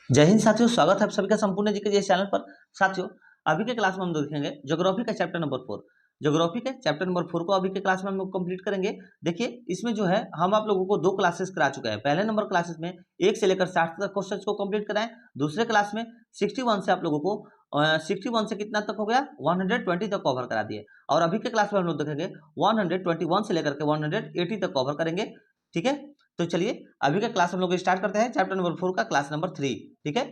जय हिंद साथियों, स्वागत है आप सभी का संपूर्ण जीके जी चैनल पर। साथियों, अभी के क्लास में हम देखेंगे ज्योग्राफी का चैप्टर नंबर 4। ज्योग्राफी के चैप्टर नंबर 4 को अभी के क्लास में हम लोग कंप्लीट करेंगे। देखिए, इसमें जो है हम आप लोगों को 2 क्लासेस करा चुके हैं। पहले नंबर क्लासेस में 1 से लेकर 60 तक क्वेश्चंस को कंप्लीट कराएं। दूसरे क्लास में 61 से आप लोगों को 61 से कितना तक हो गया, 120 तक कवर करा दिए। और अभी के क्लास में हम लोग देखेंगे 121 से लेकर के 180 तक कवर करेंगे। ठीक है, तो चलिए अभी का क्लास हम लोग स्टार्ट करते हैं। चैप्टर नंबर 4 का क्लास नंबर 3। ठीक है,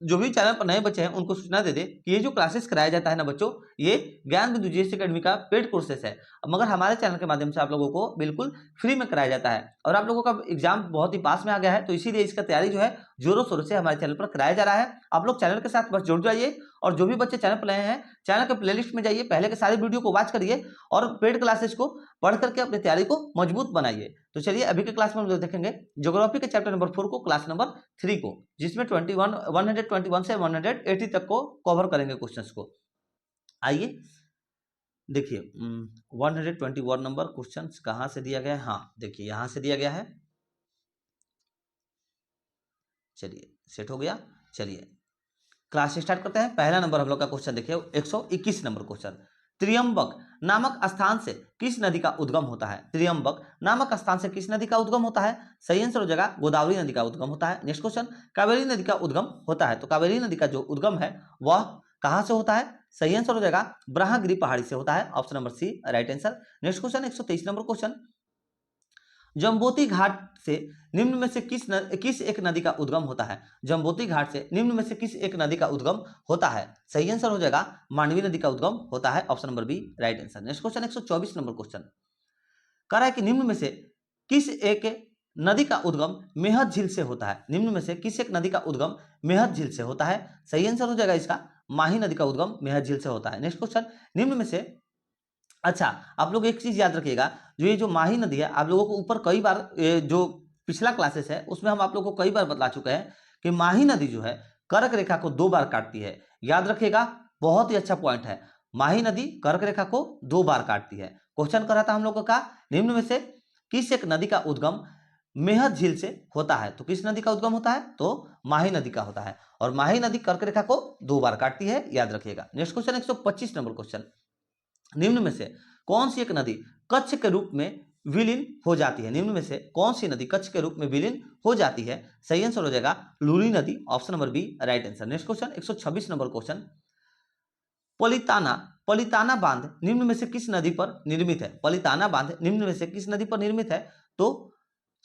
जो भी चैनल पर नए बच्चे हैं उनको सूचना दे दे कि ये जो क्लासेस कराया जाता है ना बच्चों, ये ज्ञान बिंदु जीएस अकेडमी का पेड कोर्सेस है, मगर हमारे चैनल के माध्यम से आप लोगों को बिल्कुल फ्री में कराया जाता है। और आप लोगों का एग्जाम बहुत ही पास में आ गया है, तो इसीलिए इसका तैयारी जो है जोरों शोरों से हमारे चैनल पर कराया जा रहा है। आप लोग चैनल के साथ बस जुड़ जाइए, और जो भी बच्चे चैनल पर नए हैं, चैनल के प्लेलिस्ट में जाइए, पहले के सारे वीडियो को वॉच करिए और पेड क्लासेस को पढ़ करके अपनी तैयारी को मजबूत बनाइए। तो चलिए अभी के क्लास में हम लोग देखेंगे ज्योग्राफी के चैप्टर नंबर 4 को, क्लास नंबर 3 को, जिसमें 121 से 180 तक को कवर करेंगे क्वेश्चंस को। आइए देखिए, 121 नंबर क्वेश्चंस कहां से दिया गया है। हाँ देखिए, यहां से दिया गया है। चलिए सेट हो गया। चलिए क्लास स्टार्ट करते हैं। पहला नंबर हम लोग का क्वेश्चन देखिए, 121 नंबर क्वेश्चन। त्रियंबक नामक स्थान से किस नदी का उद्गम होता है? त्रियंबक नामक स्थान से किस नदी का उद्गम होता है? सही आंसर हो जाएगा गोदावरी नदी का उद्गम होता है। नेक्स्ट क्वेश्चन, कावेरी नदी का उद्गम होता है, तो कावेरी नदी का जो उद्गम है वह कहां से होता है? सही आंसर हो जाएगा ब्रह्मगिरी पहाड़ी से होता है। Option number C right answer. Next question, 123 number question, Jamboti Ghat से निम्न में से किस एक नदी का उद्गम होता है? जम्बोती घाट से निम्न में से किस एक नदी का उद्गम होता है? सही आंसर हो जाएगा मांडवी नदी का उद्गम होता है। Option number B right answer. Next question, 124 number question, कह रहा है कि निम्न में से किस एक नदी का उद्गम मेहत झील से होता है? निम्न में से किस एक नदी का उद्गम मेहत झील से होता है? सही आंसर हो जाएगा इसका माही नदी का उद्गम मेहत झील से होता है। नेक्स्ट क्वेश्चन, निम्न में से, अच्छा आप लोग एक चीज याद रखिएगा, जो ये जो माही नदी है, आप लोगों को ऊपर कई बार जो पिछला क्लासेस है उसमें हम आप लोगों को कई बार बता चुके हैं कि माही नदी जो है कर्क रेखा को 2 बार काटती है। याद रखिएगा, बहुत ही अच्छा पॉइंट है। माही नदी कर्क रेखा को 2 बार काटती है। क्वेश्चन करा था हम लोगों का, निम्न में से किस एक नदी का उद्गम मेहत झील से होता है? तो किस नदी का उद्गम होता है? तो माही नदी का होता है, और माही नदी कर्क रेखा को 2 बार काटती है, याद रखिएगा। नेक्स्ट क्वेश्चन, 125 नंबर क्वेश्चन, निम्न में से कौन सी एक नदी कच्छ के रूप में विलीन हो जाती है? निम्न में से कौन सी नदी कच्छ के रूप में विलीन हो जाती है? सही आंसर हो जाएगा लूरी नदी। Option number B right answer. Next question, 126 number question, Palitana Palitana बांध निम्न में से किस नदी पर निर्मित है? पलिताना बांध निम्न में से किस नदी पर निर्मित है? तो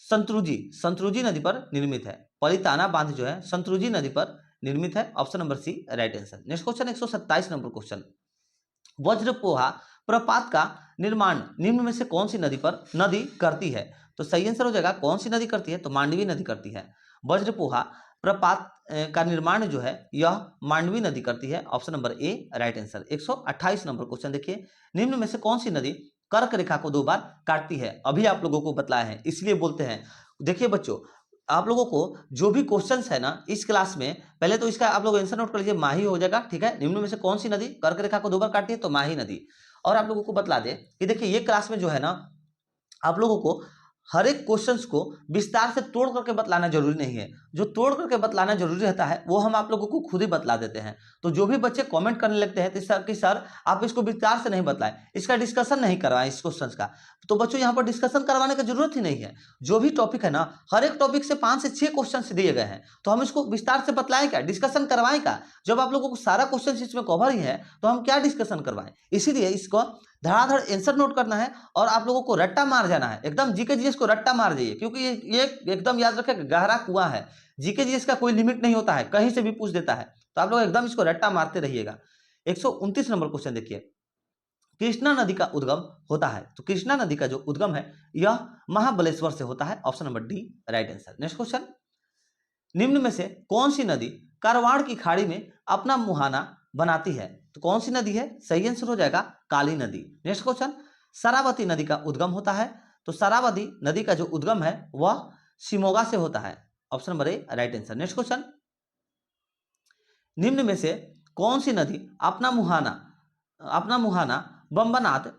संतरुजी नदी पर निर्मित है। पलिताना बांध जो है संतरुजी नदी पर निर्मित है। Option number C right answer. Next question, 127 number question, Vajrapoha प्रपात का निर्माण निम्न में से कौन सी नदी करती है? तो सही आंसर हो जाएगा कौन सी नदी करती है? तो मांडवी नदी करती है। वज्रपोहा प्रपात का निर्माण जो है यह मांडवी नदी करती है। Option number A right answer. 128 number question देखिए, निम्न में से कौन सी नदी कर्क रेखा को 2 बार काटती है? अभी आप लोगों को बतलाया है, इसलिए बोलते हैं। देखिए बच्चों, आप लोगों को जो भी क्वेश्चंस है ना इस क्लास में, पहले तो इसका आप लोग आंसर नोट कर लीजिए, माही हो जाएगा। ठीक है, निम्न में से कौन सी नदी कर्क रेखा को 2 बार काटती है? तो माही नदी। और आप लोगों को बतला दे कि देखिए ये क्लास में जो है ना, आप लोगों को हर एक क्वेश्चंस को विस्तार से तोड़ करके बतलाना जरूरी नहीं है। जो तोड़ करके बतलाना जरूरी रहता है वो हम आप लोगों को खुद ही बतला देते हैं। तो जो भी बच्चे कमेंट करने लगते हैं कि सर आप इसको विस्तार से नहीं बताएं, इसका डिस्कशन नहीं करवाएं इस क्वेश्चंस का, तो बच्चों यहाँ पर डिस्कशन करवाने की जरूरत ही नहीं है। जो भी टॉपिक है ना, हर एक टॉपिक से 5 से 6 क्वेश्चन दिए गए हैं, तो हम इसको विस्तार से बतलाएं क्या, डिस्कशन करवाएं क्या? जब आप लोगों को सारा क्वेश्चन इसमें कवर ही है तो हम क्या डिस्कशन करवाएं? इसीलिए इसको धड़ाधड़ आंसर नोट करना है, और आप लोगों को रट्टा मार जाना है। एकदम जीके जीएस को रट्टा मार जाइए, क्योंकि ये एकदम याद रखें गहरा कुआं है। जीके जीएस का कोई लिमिट नहीं होता है, कहीं से भी पूछ देता है, तो आप लोग एकदम इसको रट्टा मारते रहिएगा। 129 नंबर क्वेश्चन देखिए, कृष्णा नदी का उद्गम होता है, तो कृष्णा नदी का जो उद्गम है यह महाबलेश्वर से होता है। Option number D right answer. Next question, निम्न में से कौन सी नदी कारवाड़ की खाड़ी में अपना मुहाना बनाती है? तो कौन सी नदी है? सही आंसर हो जाएगा काली नदी। नेक्स्ट क्वेश्चन, शरावती नदी का उद्गम होता है, तो शरावती नदी का जो उद्गम है वह शिमोगा से होता है। Option number A right answer. Next question, निम्न में से कौन सी नदी अपना मुहाना वेम्बनाथ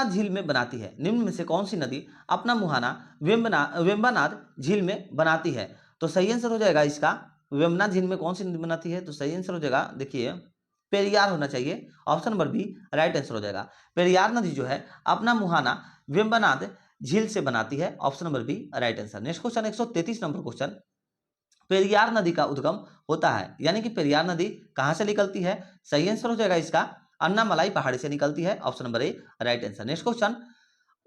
झील में बनाती है? निम्न में से कौन सी नदी अपना मुहाना वेम्बनाथ झील में बनाती है? तो सही आंसर हो जाएगा इसका यमुना झील में कौन सी नदी बनाती है, तो सही आंसर हो जाएगा देखिए पेरियार होना चाहिए, option number B right answer हो जाएगा। पेरियार नदी जो है अपना मुहाना वेम्बनाद झील से बनाती है, option number B right answer. Next question 133 number question, Periyar नदी का उद्गम होता है, यानी कि पेरियार नदी कहां से निकलती है, सही आंसर हो जाएगा इसका अन्नामलाई पहाड़ी से निकलती है, option number A right answer. Next question,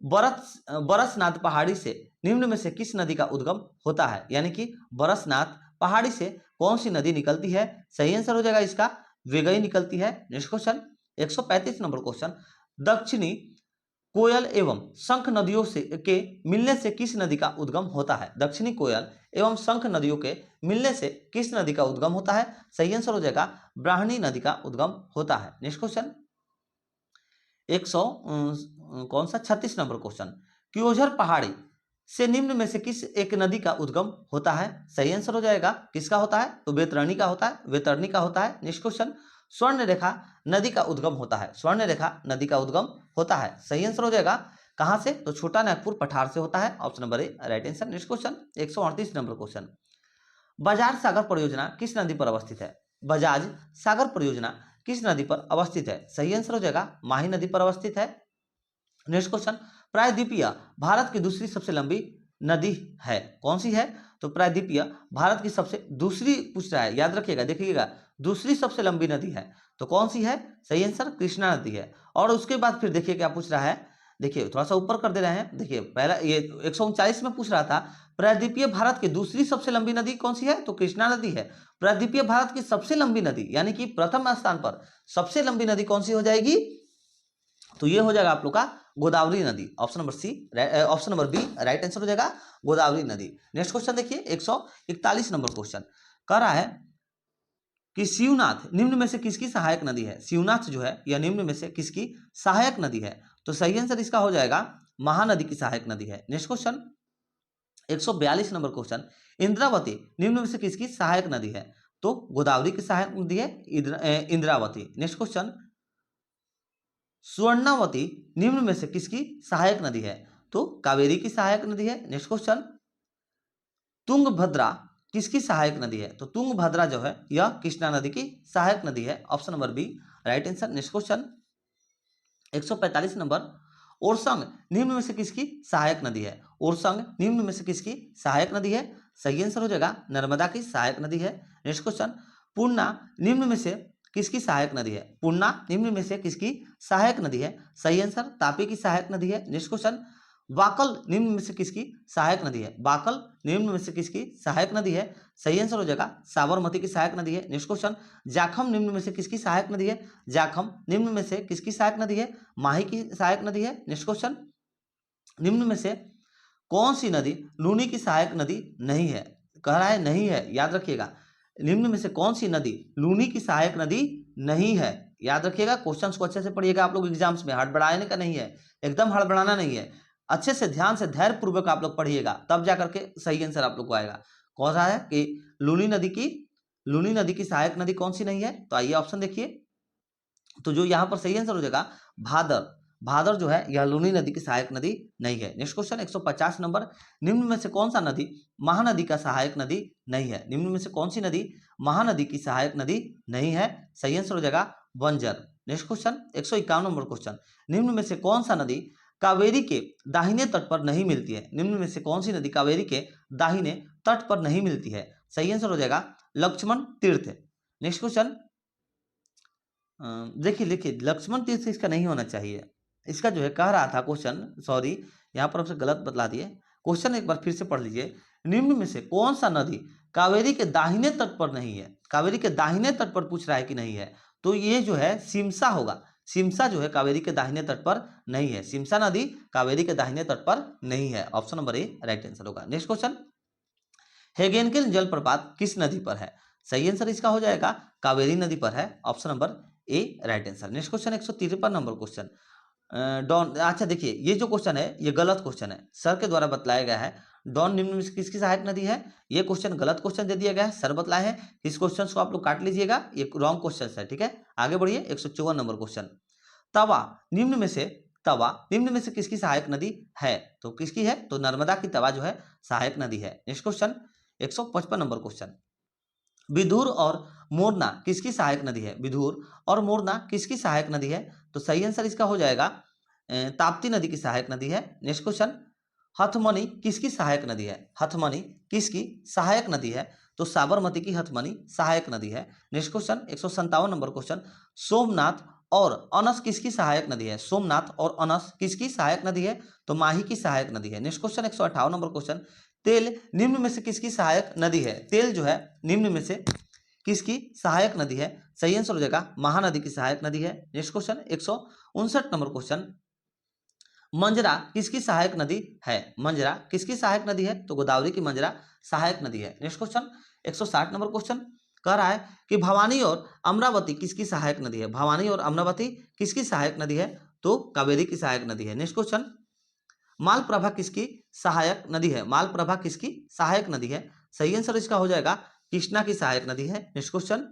बरसनाथ पहाड़ी से निम्न में से किस नदी का उद्गम होता है, यानी कि बरसनाथ पहाड़ी से कौन सी नदी निकलती है, सही आंसर हो जाएगा इसका वेगई निकलती है। नेक्स्ट क्वेश्चन 135 नंबर क्वेश्चन, दक्षिणी कोयल एवं शंख नदियों से के मिलने से किस नदी का उद्गम होता है, दक्षिणी कोयल एवं शंख नदियों के मिलने से किस नदी का उद्गम होता है, सही आंसर हो जाएगा ब्राह्मणी नदी का उद्गम होता है। नेक्स्ट क्वेश्चन 136 नंबर क्वेश्चन, क्योझर पहाड़ी से निम्न में से किस एक नदी का उद्गम होता है, सही आंसर हो जाएगा किसका होता है, तो बैतरणी का होता है, वैतरणी का होता है। नेक्स्ट क्वेश्चन, स्वर्ण रेखा नदी का उद्गम होता है, स्वर्ण रेखा नदी का उद्गम होता है, सही आंसर हो जाएगा कहां से, तो छोटा नागपुर पठार से होता है, option number A right answer. Next question 138 number question, Bajaj Sagar परियोजना किस नदी पर अवस्थित है, बजाज सागर परियोजना किस नदी पर अवस्थित है, सही आंसर हो जाएगा माही नदी पर अवस्थित है। नेक्स्ट क्वेश्चन, प्रायद्वीपीय भारत की दूसरी सबसे लंबी नदी है, कौन सी है, तो प्रायद्वीपीय भारत की सबसे दूसरी पूछ रहा है, याद रखिएगा देखिएगा दूसरी सबसे लंबी नदी है, तो कौन सी है, सही आंसर कृष्णा नदी है। और उसके बाद फिर देखिए क्या पूछ रहा है, देखिए थोड़ा सा ऊपर कर दे रहे हैं, देखिए पहला ये 139 में पूछ रहा था प्रायद्वीपीय भारत की दूसरी सबसे लंबी नदी कौन सी है, तो कृष्णा नदी है। प्रायद्वीपीय भारत की सबसे लंबी नदी यानी कि प्रथम स्थान पर सबसे लंबी नदी कौन सी हो जाएगी, तो ये हो जाएगा आप लोग का गोदावरी नदी, option number C option number B right answer हो जाएगा गोदावरी नदी। नेक्स्ट क्वेश्चन देखिए 141 नंबर क्वेश्चन कह रहा है कि शिवनाथ निम्न में से किसकी सहायक नदी है, शिवनाथ जो है यह निम्न में से किसकी सहायक नदी है, तो सही आंसर इसका हो जाएगा महानदी की सहायक नदी है। Next question 142 number question, Indravati निम्न में से किसकी सहायक नदी है, तो गोदावरी की सहायक नदी है इंद्रावती। नेक्स्ट क्वेश्चन, स्वर्णावती निम्न में से किसकी सहायक नदी है, तो कावेरी की सहायक नदी है। नेक्स्ट क्वेश्चन, तुंगभद्रा किसकी सहायक नदी है, तो तुंगभद्रा जो है यह कृष्णा नदी की सहायक नदी है, option number B right answer. Next question 145 number, Orsang निम्न में से किसकी सहायक नदी है, ओरसंग निम्न में से किसकी सहायक नदी है, सही आंसर हो जाएगा नर्मदा की सहायक नदी है। नेक्स्ट क्वेश्चन, पूर्णा निम्न में से किसकी सहायक नदी है, पूर्णा निम्न में से किसकी सहायक नदी है, सही आंसर तापी की सहायक नदी है। नेक्स्ट क्वेश्चन, वाकल निम्न में से किसकी सहायक नदी है, वाकल निम्न में से किसकी सहायक नदी है, सही आंसर हो जाएगा साबरमती की सहायक नदी है। नेक्स्ट क्वेश्चन, जाखम निम्न में से किसकी सहायक नदी है, जाखम निम्न में से किसकी सहायक नदी है, माही की सहायक नदी है। नेक्स्ट क्वेश्चन, निम्न में से कौन सी नदी लूनी की सहायक नदी नहीं है, कह रहा है नहीं है, याद रखिएगा निम्न में से कौन सी नदी लूनी की सहायक नदी नहीं है, याद रखिएगा क्वेश्चंस को अच्छे से पढ़िएगा आप लोग एग्जाम्स में, हड़बड़ाने का नहीं है, एकदम हड़बड़ाना नहीं है, अच्छे से ध्यान से धैर्य पूर्वक आप लोग पढ़िएगा तब जाकर के सही आंसर आप लोग को आएगा। कौन सा है कि लूनी नदी की सहायक नदी कौन सी नहीं है, तो आइए ऑप्शन देखिए, तो जो यहाँ पर सही आंसर हो जाएगा भादर, भादर जो है यह लूनी नदी की सहायक नदी नहीं है। नेक्स्ट क्वेश्चन 150 नंबर, निम्न में से कौन सा नदी महानदी का सहायक नदी नहीं है, निम्न में से कौन सी नदी महानदी की सहायक नदी नहीं है, सही आंसर हो जाएगा बंजर। नेक्स्ट क्वेश्चन 151 नंबर क्वेश्चन, निम्न में से कौन सा नदी कावेरी के दाहिने तट पर नहीं मिलती है, निम्न में से कौन सी नदी कावेरी के दाहिने तट पर नहीं मिलती है, सही आंसर हो जाएगा लक्ष्मण तीर्थ। नेक्स्ट क्वेश्चन देखिए लिखिए लक्ष्मण तीर्थ इसका नहीं होना चाहिए, इसका जो है कह रहा था क्वेश्चन, सॉरी यहाँ पर हमसे गलत बतला दिए, क्वेश्चन एक बार फिर से पढ़ लीजिए, निम्न में से कौन सा नदी कावेरी के दाहिने तट पर नहीं है, कावेरी के दाहिने तट पर पूछ रहा है कि नहीं है, तो ये जो है सिमसा होगा, सिमसा जो है कावेरी के दाहिने तट पर नहीं है, सिमसा नदी कावेरी के दाहिने तट पर नहीं है, option number A right answer होगा। नेक्स्ट क्वेश्चन, हेगेनकेल जलप्रपात किस नदी पर है, सही आंसर इसका हो जाएगा कावेरी नदी पर है, option number A right answer. Next question 153 number question, Don, अच्छा देखिए ये जो क्वेश्चन है ये गलत क्वेश्चन है, सर के द्वारा बतलाया गया है, डॉन निम्न में से किसकी सहायक नदी है, ये क्वेश्चन गलत क्वेश्चन दे दिया गया है, सर बतलाए हैं, इस क्वेश्चन को आप लोग काट लीजिएगा, ये रॉन्ग क्वेश्चन है, ठीक है। आगे बढ़िए 154 नंबर क्वेश्चन, तवा निम्न में से किसकी सहायक नदी है, तो किसकी है, तो नर्मदा की तवा जो है सहायक नदी है। नेक्स्ट क्वेश्चन 155 नंबर क्वेश्चन, विधुर और मोरना किसकी सहायक नदी है? विधुर और मोरना किसकी सहायक नदी है? तो सही आंसर इसका हो जाएगा ताप्ती नदी की सहायक नदी है। नेक्स्ट क्वेश्चन, हथमनी किसकी सहायक नदी है? हथमनी किसकी सहायक नदी है? तो साबरमती की हथमनी सहायक नदी है। Next question 157 number question, Somnath और अनस किसकी सहायक नदी है? सोमनाथ और अनस किसकी सहायक नदी है? तो माही की सहायक नदी है। नेक्स्ट क्वेश्चन 158 नंबर क्वेश्चन, तेल निम्न में से किसकी सहायक नदी है? तेल जो है निम्न में से किसकी सहायक नदी है? सही आंसर हो जाएगा महानदी की सहायक नदी है। Next question 159 number question, Manjra किसकी सहायक नदी है? मंजरा किसकी सहायक नदी है? तो गोदावरी की मंजरा सहायक नदी है। नेक्स्ट क्वेश्चन 160 नंबर क्वेश्चन कह रहा है कि भवानी और अमरावती किसकी सहायक नदी है? भवानी और अमरावती किसकी सहायक नदी है? तो कावेरी की सहायक नदी है। नेक्स्ट क्वेश्चन, मालप्रभा किसकी सहायक नदी है? मालप्रभा किसकी सहायक नदी है? सही आंसर इसका हो जाएगा कृष्णा की सहायक नदी है। नेक्स्ट क्वेश्चन,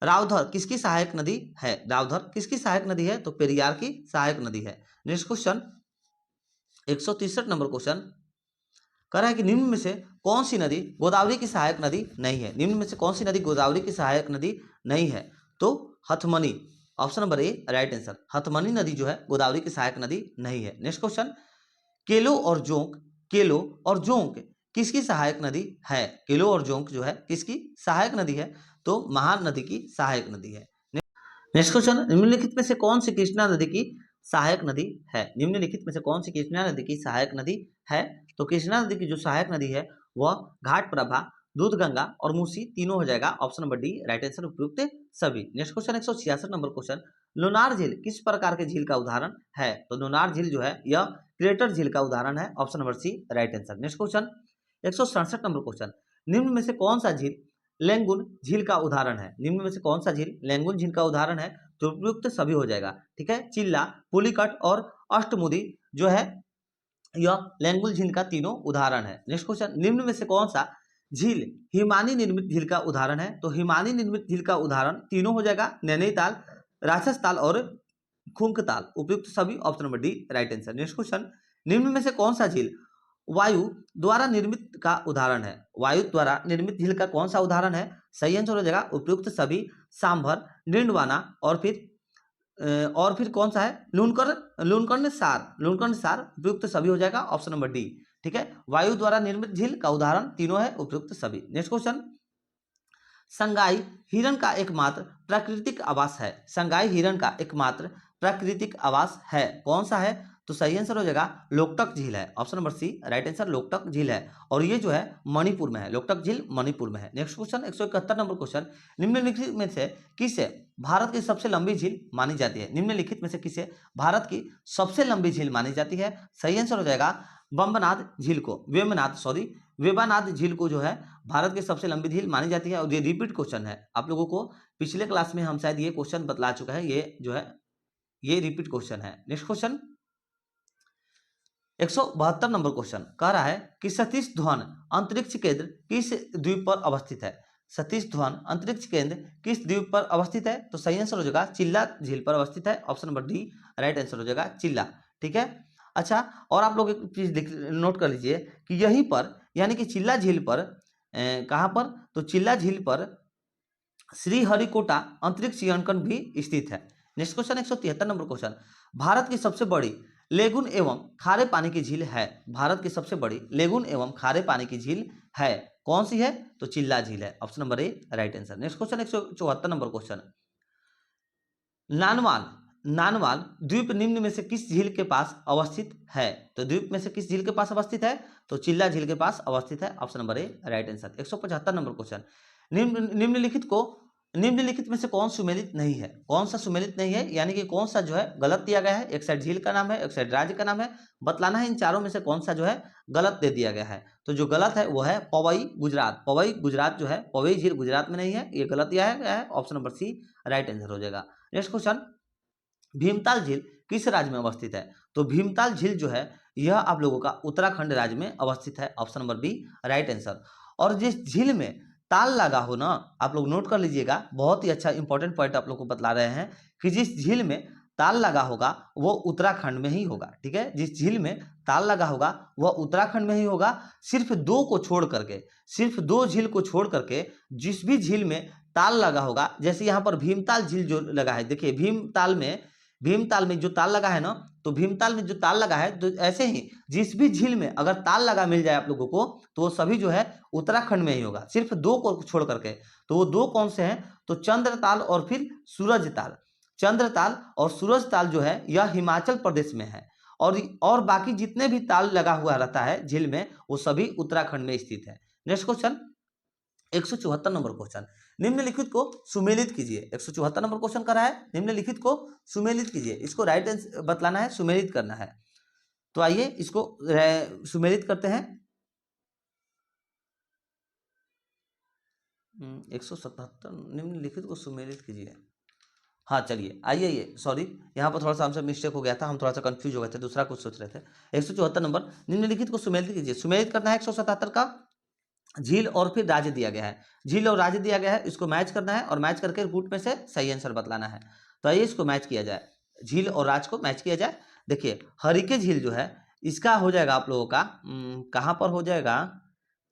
रावधर किसकी सहायक नदी है? रावधर किसकी सहायक नदी है? तो पेरियार की सहायक नदी है। नेक्स्ट क्वेश्चन 163 नंबर क्वेश्चन कह रहा है कि निम्न में से कौन सी नदी गोदावरी की सहायक नदी नहीं है? निम्न में से कौन सी नदी गोदावरी की सहायक नदी नहीं है? तो Hathmani, option number A right answer. Hathmani नदी जो है गोदावरी की सहायक नदी नहीं है। नेक्स्ट क्वेश्चन, केलो और जोंक, केलो और जोंक किसकी सहायक नदी है? केलो और जोंक जो है किसकी सहायक नदी है? तो महान नदी की सहायक नदी है। नेक्स्ट क्वेश्चन, निम्नलिखित में से कौन सी कृष्णा नदी की सहायक नदी है? निम्नलिखित में से कौन सी कृष्णा नदी की सहायक नदी है? तो कृष्णा नदी की जो सहायक नदी है वह घाट प्रभा, दूधगंगा और मूसी तीनों हो जाएगा। Option number D right answer, उपयुक्त सभी। Next question 166 number question, Lonar झील किस प्रकार के झील का उदाहरण है? तो लोनार झील जो है यह क्रेटर झील का उदाहरण है। Option number C right answer. Next question 167 number question, निम्न में से कौन सा झील लेंगुन झील का उदाहरण है? निम्न में से कौन सा झील लेंगुन झील का उदाहरण है? तो उपयुक्त सभी हो जाएगा। ठीक है, चिल्ला, पुलिकट और अष्टमुदी जो है यह लेंगुन झील का तीनों उदाहरण है। नेक्स्ट क्वेश्चन, निम्न में से कौन सा झील हिमानी निर्मित झील का उदाहरण है? तो हिमानी निर्मित झील का उदाहरण तीनों हो जाएगा, नैनीताल, राक्षस ताल और खुंकताल। उपयुक्त सभी, option number D right answer. Next question, निम्न में से कौन सा झील वायु द्वारा निर्मित का उदाहरण है? वायु द्वारा निर्मित झील का कौन सा उदाहरण है? सही आंसर हो जाएगा उपयुक्त सभी, सांभर, डिंडवाना और फिर कौन सा है लूनकर्ण सार उपयुक्त सभी हो जाएगा। Option number D. ठीक है, वायु द्वारा निर्मित झील का उदाहरण तीनों है, उपयुक्त सभी। नेक्स्ट क्वेश्चन, संगाई हिरण का एकमात्र प्राकृतिक आवास है? संगाई हिरण का एकमात्र प्राकृतिक आवास है, कौन सा है? तो सही आंसर हो जाएगा लोकटक झील है। Option number C right answer, Loktak झील है और ये जो है मणिपुर में है। लोकटक झील मणिपुर में है। नेक्स्ट क्वेश्चन 171 नंबर क्वेश्चन, निम्नलिखित में से किसे भारत की सबसे लंबी झील मानी जाती है? निम्नलिखित में से किसे भारत की सबसे लंबी झील मानी जाती है? सही आंसर हो जाएगा बम्बनाथ झील को, वेबानाथ झील को जो है भारत की सबसे लंबी झील मानी जाती है। और ये रिपीट क्वेश्चन है, आप लोगों को पिछले क्लास में हम शायद ये क्वेश्चन बतला चुका है, ये जो है ये रिपीट क्वेश्चन है। नेक्स्ट क्वेश्चन 172 नंबर क्वेश्चन कह रहा है कि सतीश धवन अंतरिक्ष केंद्र किस द्वीप पर अवस्थित है? सतीश धवन अंतरिक्ष केंद्र किस द्वीप पर अवस्थित है? तो सही आंसर हो जाएगा चिल्ला झील पर अवस्थित है। Option number D right answer हो जाएगा चिल्ला। ठीक है, अच्छा, और आप लोग एक चीज नोट कर लीजिए कि यहीं पर यानी कि चिल्ला झील पर कहाँ पर? तो चिल्ला झील पर श्रीहरिकोटा अंतरिक्ष यानकन भी स्थित है। Next question 173 number question, Bharat की सबसे बड़ी लेगुन एवं खारे पानी की झील है? भारत की सबसे बड़ी लेगुन एवं खारे पानी की झील है, कौन सी है? तो चिल्ला झील है। Option number A right answer. Next question 174 number question, नानवाल द्वीप निम्न में से किस झील के पास अवस्थित है? तो द्वीप में से किस झील के पास अवस्थित है? तो चिल्ला झील के पास अवस्थित है। Option number A right answer. 175 number question, निम्नलिखित में से कौन सुमेलित नहीं है? कौन सा सुमेलित नहीं है यानी कि कौन सा जो है गलत दिया गया है? एक साइड झील का नाम है, एक साइड राज्य का नाम है, बतलाना है इन चारों में से कौन सा जो है गलत दे दिया गया है। तो जो गलत है वो है पवई गुजरात। पवई गुजरात जो है, पवई झील गुजरात में नहीं है, ये गलत दिया गया है। Option number C right answer हो जाएगा। नेक्स्ट क्वेश्चन, भीमताल झील किस राज्य में अवस्थित है? तो भीमताल झील जो है यह आप लोगों का उत्तराखंड राज्य में अवस्थित है। Option number B right answer. और जिस झील में ताल लगा हो ना, आप लोग नोट कर लीजिएगा, बहुत ही अच्छा इंपॉर्टेंट पॉइंट आप लोग को बतला रहे हैं कि जिस झील में ताल लगा होगा वो उत्तराखंड में ही होगा। ठीक है, जिस झील में ताल लगा होगा वह उत्तराखंड में ही होगा। सिर्फ दो को छोड़ करके, सिर्फ दो झील को छोड़ करके जिस भी झील में ताल लगा होगा, जैसे यहाँ पर भीमताल झील जो लगा है, देखिए भीमताल में जो ताल लगा है ना, तो भीमताल में जो ताल लगा है, तो ऐसे ही जिस भी झील में अगर ताल लगा मिल जाए आप लोगों को, तो वो सभी जो है उत्तराखंड में ही होगा, सिर्फ दो को छोड़ करके। तो वो दो कौन से हैं? तो चंद्रताल और फिर सूरजताल। चंद्रताल और सूरजताल जो है यह हिमाचल प्रदेश में है, और बाकी जितने भी ताल लगा हुआ रहता है झील में, वो सभी उत्तराखंड में स्थित है। नेक्स्ट क्वेश्चन 174 नंबर क्वेश्चन, निम्नलिखित को सुमेलित कीजिए। 174 नंबर क्वेश्चन करा है, निम्नलिखित को सुमेलित कीजिए। इसको राइट आंसर बतलाना है, सुमेलित करना है। तो आइए इसको सुमेलित करते हैं। 177 निम्नलिखित को सुमेलित कीजिए। हाँ चलिए आइए, सॉरी यहाँ पर थोड़ा सा हमसे मिस्टेक हो गया था, हम थोड़ा सा कंफ्यूज हो गए थे, दूसरा कुछ सोच रहे थे। 174 नंबर, निम्नलिखित को सुमेलित कीजिए। सुमेलित करना है 177 का। झील और फिर राज्य दिया गया है, झील और राज्य दिया गया है, इसको मैच करना है और मैच करके रूट में से सही आंसर बतलाना है। तो आइए इसको मैच किया जाए, झील और राज्य को मैच किया जाए। देखिए हरिके झील जो है इसका हो जाएगा आप लोगों का कहाँ पर हो जाएगा?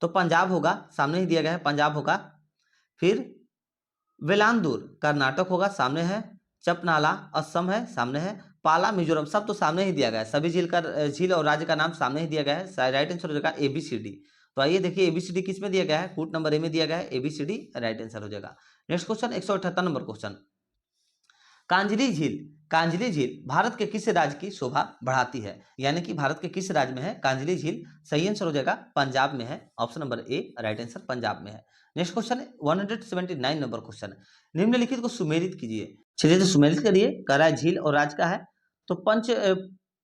तो पंजाब होगा, सामने ही दिया गया है, पंजाब होगा। फिर वेलांदूर कर्नाटक होगा, सामने है। चपनाला असम है, सामने है। पाला मिजोरम, सब तो सामने ही दिया गया है, सभी झील और राज्य का नाम सामने ही दिया गया है। राइट आंसर हो जाएगा ABCD। तो आइए देखिए ABCD किस में दिया गया है? कूट नंबर A में दिया गया है, ABCD राइट आंसर हो जाएगा। Next question 178 number question, Kanjli झील भारत के किस राज्य की शोभा बढ़ाती है? यानी कि भारत के किस राज्य में है कांजली झील? सही आंसर हो जाएगा पंजाब में है, option number A right answer Punjab में है। नेक्स्ट क्वेश्चन 179 नंबर क्वेश्चन, निम्नलिखित को सुमेलित कीजिए। चलिए तो सुमेलित करिए, करा झील और राज्य का है। तो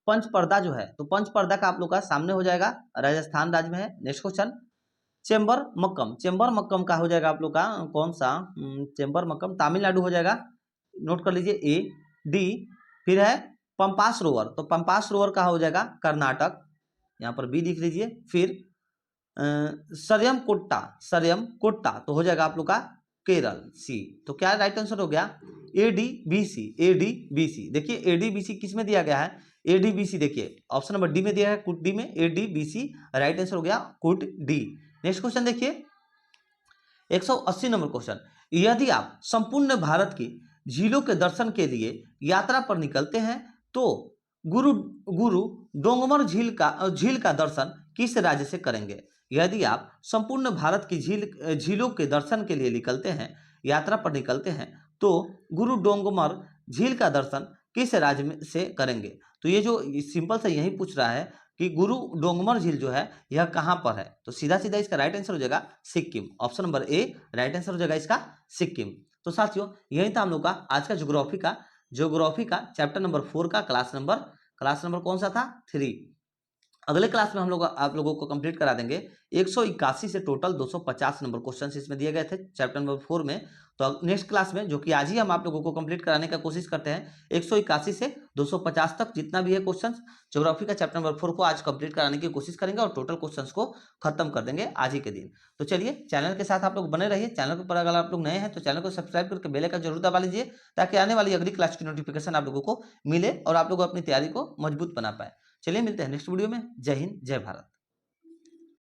पंच पर्दा जो है, तो पंच पर्दा का आप लोग का सामने हो जाएगा, राजस्थान राज्य में है। नेक्स्ट क्वेश्चन चेंबर मक्कम का हो जाएगा आप लोग का कौन सा? चेंबर मक्कम तमिलनाडु हो जाएगा, नोट कर लीजिए A D। फिर है पंपा सरोवर, तो पंपा सरोवर का हो जाएगा कर्नाटक, यहाँ पर B लिख लीजिए। फिर सरयम कोट्टा तो हो जाएगा आप लोग का केरल, C। तो क्या राइट आंसर हो गया? ADBC। देखिए ADBC किस में दिया गया है? ADBC देखिए ऑप्शन नंबर D में दिया है, कुट D में, ADBC राइट आंसर हो गया कुट D। नेक्स्ट क्वेश्चन देखिए 180 नंबर क्वेश्चन, यदि आप संपूर्ण भारत की झीलों के दर्शन के लिए यात्रा पर निकलते हैं तो गुरु डोंगमर झील का दर्शन किस राज्य से करेंगे? यदि आप संपूर्ण भारत की झीलों के दर्शन के लिए निकलते हैं, यात्रा पर निकलते हैं, तो गुरु डोंगमर झील का दर्शन किस राज्य में से करेंगे? तो ये जो सिंपल से यही पूछ रहा है कि गुरु डोंगमर झील जो है यह कहाँ पर है? तो सीधा सीधा इसका राइट आंसर हो जाएगा Sikkim, option number A right answer हो जाएगा इसका सिक्किम। तो साथियों यही था हम लोग का आज का ज्योग्राफी का चैप्टर नंबर 4 का क्लास नंबर कौन सा था? 3। अगले क्लास में हम लोग आप लोगों को कंप्लीट करा देंगे 181 से टोटल 250 नंबर क्वेश्चन इसमें दिए गए थे चैप्टर नंबर 4 में। तो नेक्स्ट क्लास में, जो कि आज ही हम आप लोगों को कंप्लीट कराने का कोशिश करते हैं, 181 से 250 तक जितना भी है क्वेश्चन ज्योग्राफी का चैप्टर नंबर 4 को आज कंप्लीट कराने की कोशिश करेंगे और टोटल क्वेश्चन को खत्म कर देंगे आज ही के दिन। तो चलिए चैनल के साथ आप लोग बने रहिए। चैनल पर अगर आप लोग नए हैं तो चैनल को सब्सक्राइब करके बेल आइकन जरूर दबा लीजिए, ताकि आने वाली अगली क्लास की नोटिफिकेशन आप लोगों को मिले और आप लोग अपनी तैयारी को मजबूत बना पाए। चलिए मिलते हैं नेक्स्ट वीडियो में। जय हिंद, जय भारत।